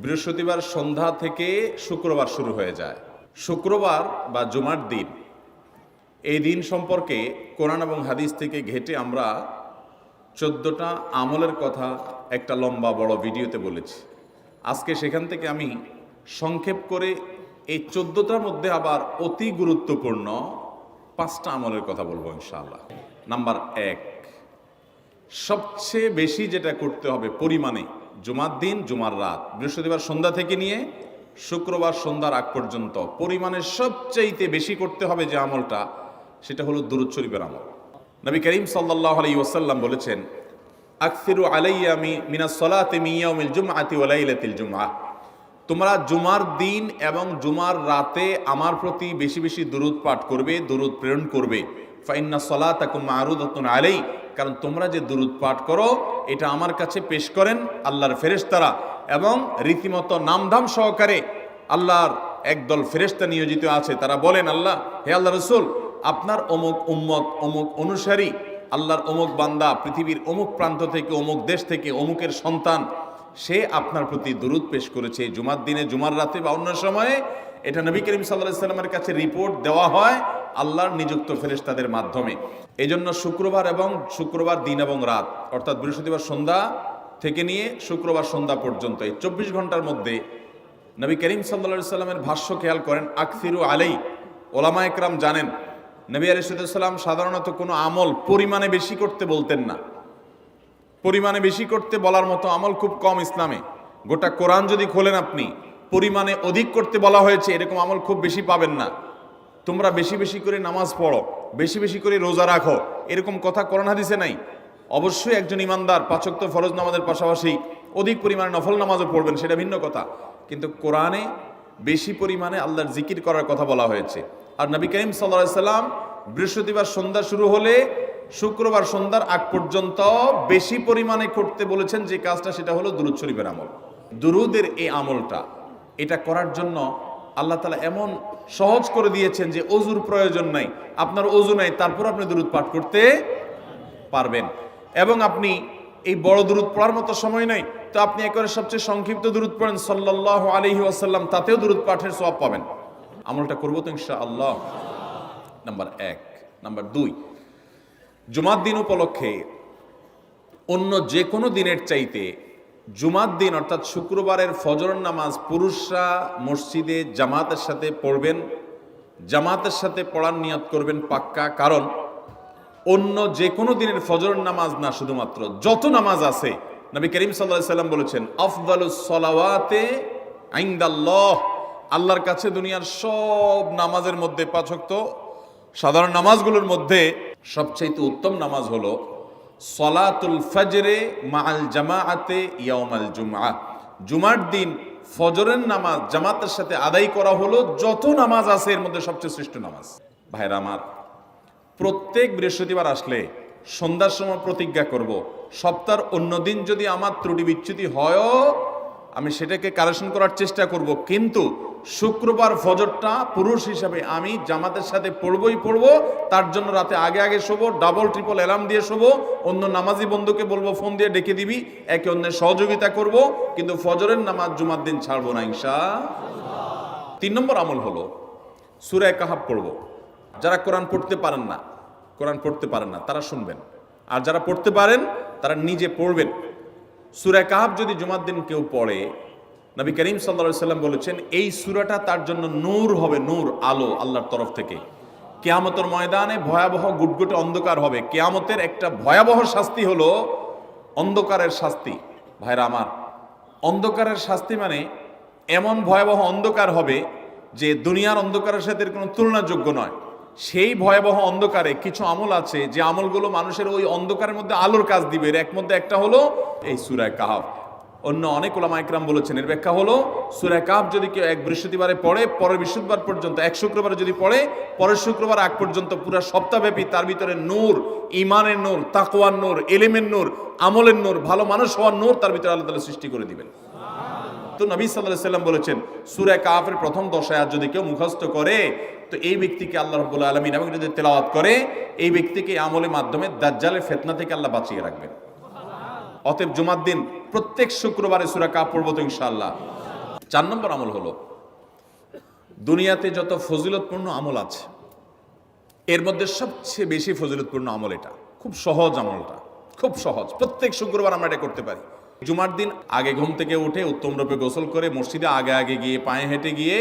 বৃহস্পতিবার সন্ধ্যা থেকে শুক্রবার শুরু হয়ে যায়। শুক্রবার বা জুমার দিন, এই দিন সম্পর্কে কোরআন এবং হাদিস থেকে ঘেঁটে আমরা 14টা আমলের কথা একটা লম্বা বড় ভিডিওতে বলেছি। আজকে সেখান থেকে আমি সংক্ষেপ করে এই 14টার মধ্যে আবার অতি গুরুত্বপূর্ণ 5টা আমলের কথা বলবো ইনশাআল্লাহ। নাম্বার 1, সবচেয়ে বেশি যেটা করতে হবে পরিমাণে, জুমার দিন জুমার রাত বৃহস্পতিবার সন্ধ্যা থেকে নিয়ে শুক্রবার সন্ধ্যার আগ পর্যন্ত পরিমাণে সবচাইতে বেশি করতে হবে যে আমলটা, সেটা হলো দুরূদ শরীফের আমল। নবী করিম সাল্লাল্লাহু আলাইহি ওয়াসাল্লাম বলেছেন, আকসিরু আলাইয়া মিনাস সালাতি মিন ইয়াউমিল জুমআতি ওয়া লাইলাতিল জুমআহ, তোমরা জুমার দিন এবং জুমার রাতে আমার প্রতি বেশি বেশি দুরূদ পাঠ করবে, দুরূদ প্রেরণ করবে। ফাইন্না সালাতাকুম মা'রুদাতুন আলাই, কারণ তোমরা যে দুরূদ পাঠ করো এটা আমার কাছে পেশ করেন আল্লাহর ফেরেশতারা, এবং রীতিমতো নামধাম সহকারে আল্লাহর একদল ফেরেশতা নিয়োজিত আছে। তারা বলেন, আল্লাহ, হে আল্লাহ রসুল, আপনার অমুক উম্মত, অমুক অনুসারী, আল্লাহর অমুক বান্দা পৃথিবীর অমুক প্রান্ত থেকে, অমুক দেশ থেকে, অমুকের সন্তান, সে আপনার প্রতি দুরূদ পেশ করেছে জুমার দিনে, জুমার রাতে বা অন্য সময়ে। এটা নবী করিম সাল্লাল্লাহু আলাইহি সাল্লামের কাছে রিপোর্ট দেওয়া হয় আল্লাহর নিযুক্ত ফেরেশতাদের মাধ্যমে। এই জন্য শুক্রবার দিন এবং রাত, অর্থাৎ বৃহস্পতিবার সন্ধ্যা থেকে নিয়ে শুক্রবার সন্ধ্যা পর্যন্ত এই 24 ঘন্টার মধ্যে নবী করিম সাল্লাল্লাহু আলাইহি সাল্লামের ভাষ্য খেয়াল করেন, আকসিরু আলাই। ওলামা একরাম জানেন, নবী আলাইহিস সালাম সাধারণত কোনো আমল পরিমাণে বেশি করতে বলতেন না। পরিমাণে বেশি করতে বলার মতো আমল খুব কম ইসলামে। গোটা কোরআন যদি খোলেন আপনি, পরিমাণে অধিক করতে বলা হয়েছে এরকম আমল খুব বেশি পাবেন না। তোমরা বেশি বেশি করে নামাজ পড়ো, বেশি বেশি করে রোজা রাখো, এরকম কথা কোরআন হাদিসে নাই। অবশ্যই একজন ইমানদার 5 ওয়াক্ত ফরজ নামাজের পাশাপাশি অধিক পরিমাণে নফল নামাজও পড়বেন, সেটা ভিন্ন কথা। কিন্তু কোরআনে বেশি পরিমাণে আল্লাহর জিকির করার কথা বলা হয়েছে। আর নবী করিম সাল্লাল্লাহু আলাইহি সাল্লাম বৃহস্পতিবার সন্ধ্যা শুরু হলে শুক্রবার সন্ধ্যার আগ পর্যন্ত বেশি পরিমাণে করতে বলেছেন যে কাজটা, সেটা হলো দুরূদ শরীফের আমল। দুরূদের এই আমলটা, এটা করার জন্য আল্লাহ তাআলা এমন সহজ করে দিয়েছেন যে ওযুর প্রয়োজন নাই। আপনার ওযু নাই, তারপর আপনি দুরূদ পাঠ করতে পারবেন। এবং আপনি এই বড় দুরূদ পড়ার মতো সময় নাই, তো আপনি একেবারে সবচেয়ে সংক্ষিপ্ত দুরূদ পড়েন সাল্লাল্লাহু আলাইহি ওয়াসাল্লাম, তাতেও দুরূদ পাঠের সওয়াব পাবেন। আমলটা করবো তো ইনশাআল্লাহ। নাম্বার 1। নাম্বার 2, জুমার দিন উপলক্ষে অন্য যে কোনো দিনের চাইতে জুমার দিন অর্থাৎ শুক্রবারের ফজর নামাজ পুরুষরা মসজিদে জামাতের সাথে পড়বেন। জামাতের সাথে পড়ার নিয়ত করবেন পাক্কা, কারণ অন্য যে কোনো দিনের ফজর নামাজ না, শুধুমাত্র যত নামাজ আছে, নবী করিম সাল্লাল্লাহু আলাইহি সাল্লাম বলেছেন, আফদালুস সালাওয়াতে ইনদাল্লাহ, আল্লাহর কাছে দুনিয়ার সব নামাজের মধ্যে 5 ওয়াক্ত সাধারণ নামাজগুলোর মধ্যে সবচাইতে উত্তম নামাজ হলো সলাতুল ফজরে মাআল জামাআতে ইয়াউমাল জুমআহ, জুমার দিন ফজরের নামাজ জামাতের সাথে আদায় করা হলো যত নামাজ আছে এর মধ্যে সবচেয়ে শ্রেষ্ঠ নামাজ। ভাইরা আমার, প্রত্যেক বৃহস্পতিবার আসলে সন্ধ্যার সময় প্রতিজ্ঞা করব, সপ্তাহের অন্য দিন যদি আমার ত্রুটি বিচ্যুতি হয়ও আমি সেটাকে কারেকশন করার চেষ্টা করব, কিন্তু শুক্রবার ফজরটা পুরুষ হিসাবে আমি জামাতের সাথে পড়বই পড়বো। তার জন্য রাতে আগে আগে শোবো, ডাবল ট্রিপল অ্যালার্ম দিয়ে শোবো, অন্য নামাজি বন্ধুকে বলবো ফোন দিয়ে ডেকে দিবি, একে অন্যের সহযোগিতা করব, কিন্তু ফজরের নামাজ জুমার দিন ছাড়বো না ইনশাআল্লাহ। 3 নম্বর আমল হলো সূরা কাহাফ পড়বো। যারা কোরআন পড়তে পারেন না তারা শুনবেন, আর যারা পড়তে পারেন তারা নিজে পড়বেন। সূরা কাহাফ যদি জুমার দিন কেউ পড়ে, নবী করিম সাল্লাল্লাহু আলাইহি সাল্লাম বলেছেন এই সূরাটা তার জন্য নূর হবে, নূর, আলো আল্লাহর তরফ থেকে। কিয়ামতের ময়দানে ভয়াবহ গুটগুটে অন্ধকার হবে। কিয়ামতের একটা ভয়াবহ শাস্তি হলো অন্ধকারের শাস্তি। ভাইরা আমার, অন্ধকারের শাস্তি মানে এমন ভয়াবহ অন্ধকার হবে যে দুনিয়ার অন্ধকারের সাথে কোনো তুলনাযোগ্য নয়। সেই ভয়াবহ অন্ধকারে কিছু আমল আছে যে আমলগুলো মানুষের ওই অন্ধকারের মধ্যে আলোর কাজ দিবে। এর মধ্যে একটা হলো এই সূরা কাহাফ। অন্য অনেক উলামা ইকরাম বলেছেন এর ব্যাখ্যা হলো সূরা কাহাফ যদি কেউ এক বৃহস্পতিবারে পড়ে, পরের বৃহস্পতিবার পর্যন্ত, এক শুক্রবারে যদি পড়ে, পরের শুক্রবার আগ পর্যন্ত পুরো সপ্তাহব্যাপী তার ভিতরে নূর, ঈমানের নূর, তাকওয়ার নূর, ইলমের নূর, আমলের নূর, ভালো মানুষ হওয়ার নূর তার ভিতরে আল্লাহ তাআলা সৃষ্টি করে দিবেন। তো নবী সাল্লাল্লাহু আলাইহি সাল্লাম বলেছেন সূরা কাহাফের প্রথম 10 আয়াত যদি কেউ মুখস্থ করে, তো এই ব্যক্তিকে আল্লাহ রাব্বুল আলামিন এবং যদি তেলাওয়াত করে, এই ব্যক্তিকে আমলের মাধ্যমে দাজ্জালের ফিতনা থেকে আল্লাহ বাঁচিয়ে রাখবেন। অতএব জুমার দিন প্রত্যেক শুক্রবারে সূরা কাহাফ পড়ব তো ইনশাআল্লাহ। 4 নম্বর আমল হলো, দুনিয়াতে যত ফজিলতপূর্ণ আমল আছে এর মধ্যে সবচেয়ে বেশি ফজিলতপূর্ণ আমল এটা। খুব সহজ আমলটা, খুব সহজ। প্রত্যেক শুক্রবার আমরা এটা করতে পারি। জুমার দিন আগে ঘুম থেকে উঠে উত্তম রূপে গোসল করে মসজিদে আগে আগে গিয়ে পায়ে হেঁটে গিয়ে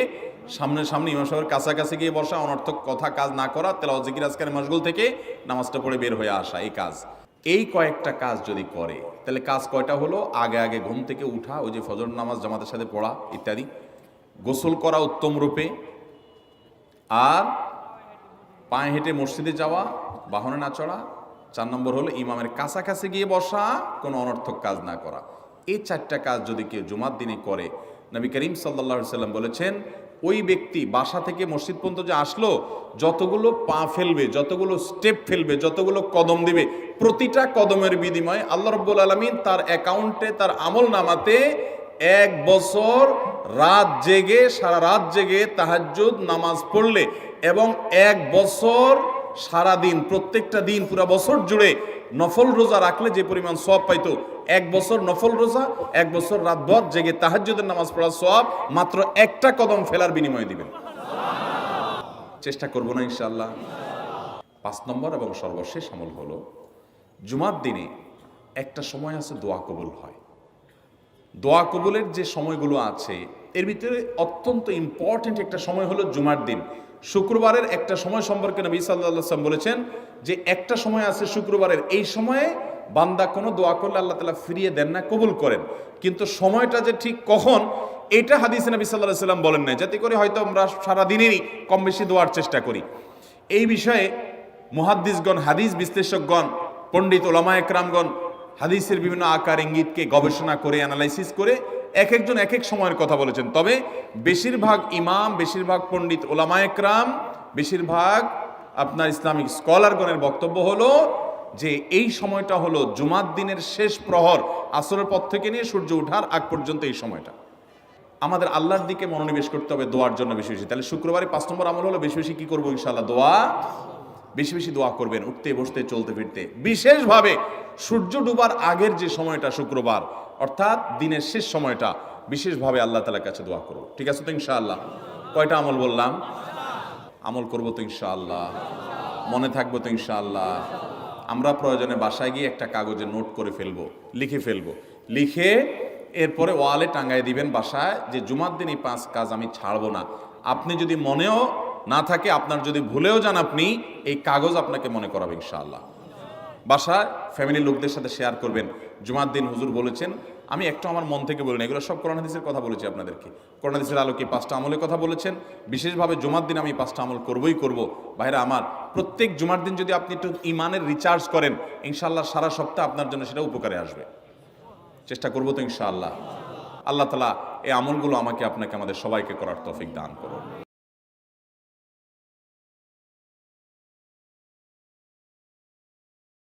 সামনে ইমাম সাহেবের কাছাকাছি গিয়ে বসা, অনর্থক কথা কাজ না করা, তেলাওয়াত জিকির আজকারে মশগুল থেকে নামাজটা পড়ে বের হয়ে আসা, এই কাজ। এই কয়েকটা কাজ যদি করে তাহলে কাজ কয়টা হলো? আগে আগে ঘুম থেকে উঠা, ওই যে ফজর নামাজ জামাতের সাথে পড়া ইত্যাদি, গোসল করা উত্তম রূপে, আর পায়ে হেঁটে মসজিদে যাওয়া, বাহনে না চড়া। 4 নম্বর হলো ইমামের কাছাকাছি গিয়ে বসা, কোনো অনর্থক কাজ না করা। এই 4টা কাজ যদি কেউ জুমার দিনে করে, নবী করিম সাল্লাল্লাহু আলাইহি সাল্লাম বলেছেন ওই ব্যক্তি বাসা থেকে মসজিদ পর্যন্ত যে আসলো, যতগুলো পা ফেলবে, যতগুলো স্টেপ ফেলবে, যতগুলো কদম দিবে, প্রতিটা কদমের বিনিময়ে আল্লাহ রাব্বুল আলামিন তার অ্যাকাউন্টে, তার আমল নামাতে 1 বছর রাত জেগে, সারা রাত জেগে তাহাজ্জুদ নামাজ পড়লে এবং 1 বছর সারা দিন, প্রত্যেকটা দিন পুরা বছর জুড়ে নফল রোজা রাখলে যে পরিমাণ সওয়াব পাইতো, 1 বছর নফল রোজা, 1 বছর রাতভর জেগে তাহাজ্জুদের নামাজ পড়ার সওয়াব মাত্র একটা কদম ফেলার বিনিময়ে দিবেন। চেষ্টা করব না ইনশাআল্লাহ। 5 নম্বর এবং সর্বশেষ আমল হলো, জুমার দিনে একটা সময় আছে দোয়া কবুল হয়। দোয়া কবুলের যে সময়গুলো আছে এর ভিতরে অত্যন্ত ইম্পর্টেন্ট একটা সময় হলো জুমার দিন। শুক্রবারের একটা সময় সম্পর্কে নবী সাল্লাল্লাহু আলাইহি ওয়াসাল্লাম বলেছেন যে একটা সময় আছে শুক্রবারের, এই সময়ে বান্দা কোনো দোয়া করলে আল্লাহ তাআলা ফিরিয়ে দেন না, কবুল করেন। কিন্তু সময়টা যে ঠিক কখন, এটা হাদিসে নবী সাল্লাল্লাহু আলাইহি ওয়াসাল্লাম বলেন নাই, যাতে করে হয়তো আমরা সারা দিনেরই কম বেশি দোয়ার চেষ্টা করি। এই বিষয়ে মুহাদ্দিসগণ, হাদিস বিশ্লেষকগণ, পণ্ডিত ওলামায়ে কেরামগণ হাদিসের বিভিন্ন আকার ইঙ্গিতকে গবেষণা করে, অ্যানালাইসিস করে এক একজন এক এক সময়ের কথা বলেছেন। তবে বেশিরভাগ ইমাম, বেশিরভাগ পণ্ডিত ওলামায়ে কেরাম, বেশিরভাগ আপনার ইসলামিক স্কলারগণের বক্তব্য হলো যে এই সময়টা হলো জুমার দিনের শেষ প্রহর, আসরের পর থেকে নিয়ে সূর্য ওঠার আগ পর্যন্ত এই সময়টা। আমাদের আল্লাহর দিকে মনোনিবেশ করতে হবে দোয়ার জন্য বেশি বেশি। তাহলে শুক্রবারে 5 নম্বর আমল হলো বেশি বেশি কি করবো ইনশাআল্লাহ? দোয়া। বেশি বেশি দোয়া করবেন, উঠতে বসতে চলতে ফিরতে। বিশেষভাবে সূর্য ডুবার আগের যে সময়টা শুক্রবার, অর্থাৎ দিনের শেষ সময়টা, বিশেষভাবে আল্লাহ তাআলার কাছে দোয়া করব। ঠিক আছে তো ইনশাআল্লাহ? কয়টা আমল বললাম? আমল করবো তো ইনশাআল্লাহ? মনে থাকবো তো ইনশাআল্লাহ? আমরা প্রয়োজনে বাসায় গিয়ে একটা কাগজে নোট করে ফেলবো, লিখে ফেলবো, লিখে এরপরে ওয়ালে টাঙ্গাই দিবেন বাসায় যে জুমার দিন এই 5 কাজ আমি ছাড়বো না। আপনি যদি মনেও না থাকে, আপনার যদি ভুলেও যান, আপনি এই কাগজ আপনাকে মনে করাবে ইনশাআল্লাহ। বাসায় ফ্যামিলির লোকদের সাথে শেয়ার করবেন। জুমার দিন হুজুর বলেছেন, আমি একটু আমার মন থেকে বলি না, এগুলো সব কোরআন হাদিসের কথা বলেছি আপনাদেরকে। কোরআন হাদিসের আলোকে 5টা আমলের কথা বলেছেন। বিশেষভাবে জুমার দিন আমি 5টা আমল করবই করব। ভাইরা আমার, প্রত্যেক জুমার দিন যদি আপনি একটু ইমানের রিচার্জ করেন, ইনশাআল্লাহ সারা সপ্তাহ আপনার জন্য সেটা উপকারে আসবে। চেষ্টা করবো তো ইনশাআল্লাহ? আল্লাহ তাআলা এই আমলগুলো আমাকে, আপনাকে, আমাদের সবাইকে করার তৌফিক দান করুন।